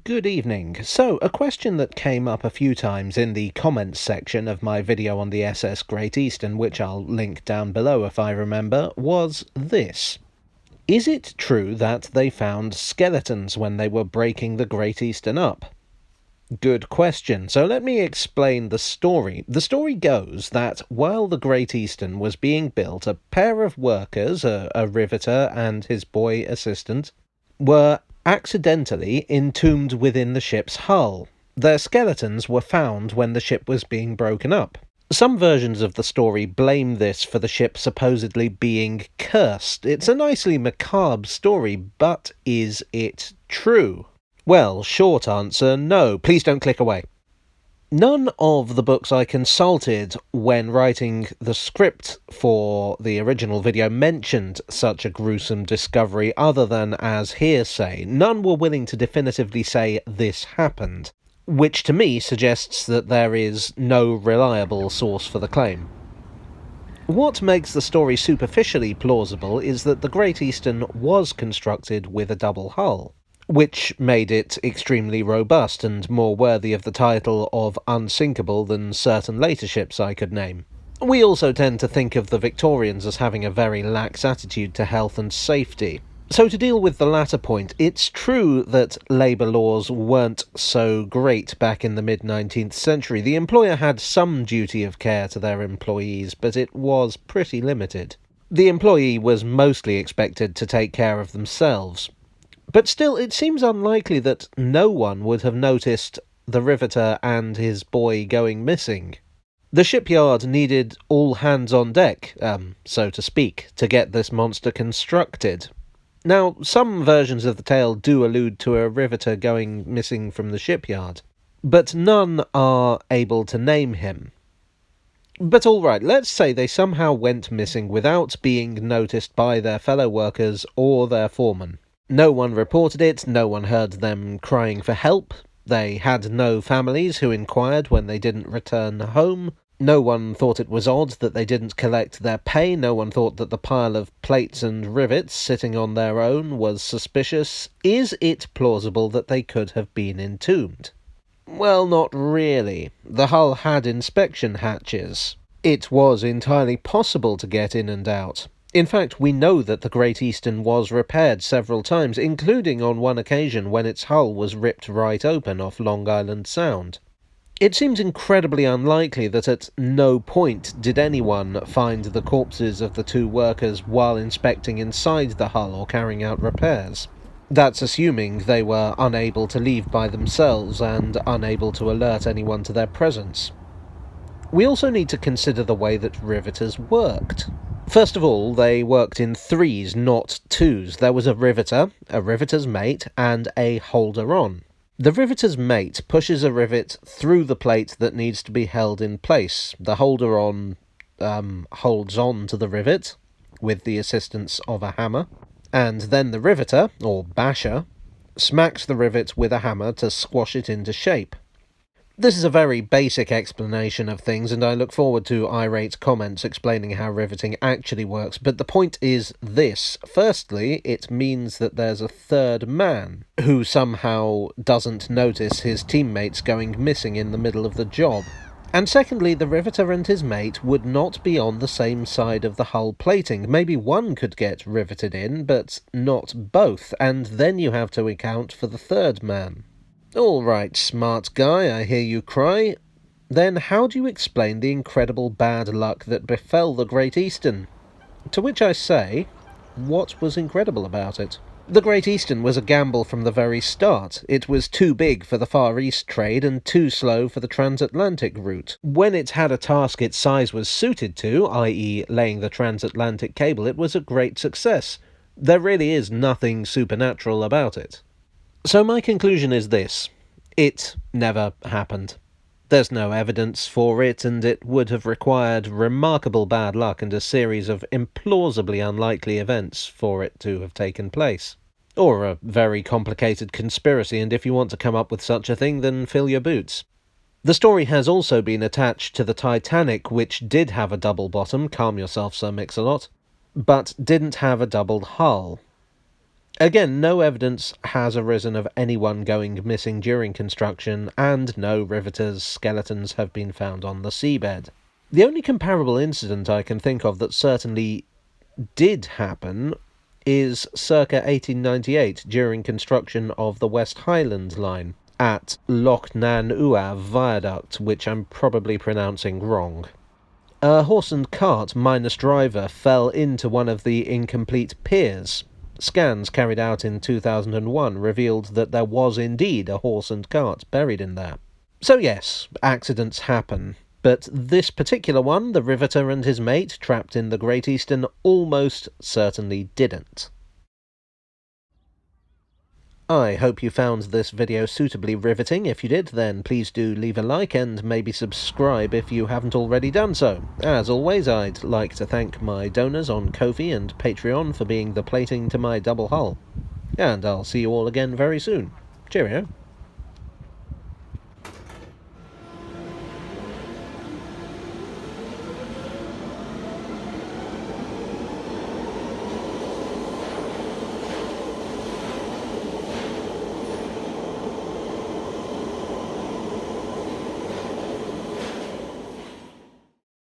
Good evening. So, a question that came up a few times in the comments section of my video on the SS Great Eastern, which I'll link down below if I remember, was this. Is it true that they found skeletons when they were breaking the Great Eastern up? Good question. So let me explain the story. The story goes that while the Great Eastern was being built, a pair of workers, a riveter and his boy assistant, were accidentally entombed within the ship's hull. Their skeletons were found when the ship was being broken up. Some versions of the story blame this for the ship supposedly being cursed. It's a nicely macabre story, but is it true? Well, short answer, no. Please don't click away. None of the books I consulted when writing the script for the original video mentioned such a gruesome discovery other than as hearsay. None were willing to definitively say this happened, which to me suggests that there is no reliable source for the claim. What makes the story superficially plausible is that the Great Eastern was constructed with a double hull, which made it extremely robust and more worthy of the title of unsinkable than certain later ships I could name. We also tend to think of the Victorians as having a very lax attitude to health and safety. So to deal with the latter point, it's true that labour laws weren't so great back in the mid-19th century. The employer had some duty of care to their employees, but it was pretty limited. The employee was mostly expected to take care of themselves. But still, it seems unlikely that no one would have noticed the riveter and his boy going missing. The shipyard needed all hands on deck, so to speak, to get this monster constructed. Now, some versions of the tale do allude to a riveter going missing from the shipyard, but none are able to name him. But alright, let's say they somehow went missing without being noticed by their fellow workers or their foreman. No one reported it, no one heard them crying for help, they had no families who inquired when they didn't return home, no one thought it was odd that they didn't collect their pay, no one thought that the pile of plates and rivets sitting on their own was suspicious. Is it plausible that they could have been entombed? Well, not really. The hull had inspection hatches. It was entirely possible to get in and out. In fact, we know that the Great Eastern was repaired several times, including on one occasion when its hull was ripped right open off Long Island Sound. It seems incredibly unlikely that at no point did anyone find the corpses of the two workers while inspecting inside the hull or carrying out repairs. That's assuming they were unable to leave by themselves and unable to alert anyone to their presence. We also need to consider the way that riveters worked. First of all, they worked in threes, not twos. There was a riveter, a riveter's mate, and a holder-on. The riveter's mate pushes a rivet through the plate that needs to be held in place. The holder-on holds on to the rivet with the assistance of a hammer, and then the riveter, or basher, smacks the rivet with a hammer to squash it into shape. This is a very basic explanation of things, and I look forward to irate comments explaining how riveting actually works, but the point is this. Firstly, it means that there's a third man who somehow doesn't notice his teammates going missing in the middle of the job. And secondly, the riveter and his mate would not be on the same side of the hull plating. Maybe one could get riveted in, but not both, and then you have to account for the third man. All right, smart guy, I hear you cry. Then how do you explain the incredible bad luck that befell the Great Eastern? To which I say, what was incredible about it? The Great Eastern was a gamble from the very start. It was too big for the Far East trade and too slow for the transatlantic route. When it had a task its size was suited to, i.e. laying the transatlantic cable, it was a great success. There really is nothing supernatural about it. So my conclusion is this. It never happened. There's no evidence for it, and it would have required remarkable bad luck and a series of implausibly unlikely events for it to have taken place. Or a very complicated conspiracy, and if you want to come up with such a thing, then fill your boots. The story has also been attached to the Titanic, which did have a double bottom, calm yourself Sir Mix-a-Lot, but didn't have a doubled hull. Again, no evidence has arisen of anyone going missing during construction, and no riveters' skeletons have been found on the seabed. The only comparable incident I can think of that certainly did happen is circa 1898 during construction of the West Highland Line at Loch Nan Uav Viaduct, which I'm probably pronouncing wrong. A horse and cart minus driver fell into one of the incomplete piers. Scans carried out in 2001 revealed that there was indeed a horse and cart buried in there. So yes, accidents happen. But this particular one, the riveter and his mate trapped in the Great Eastern, almost certainly didn't. I hope you found this video suitably riveting. If you did, then please do leave a like and maybe subscribe if you haven't already done so. As always, I'd like to thank my donors on Ko-fi and Patreon for being the plating to my double hull. And I'll see you all again very soon. Cheerio.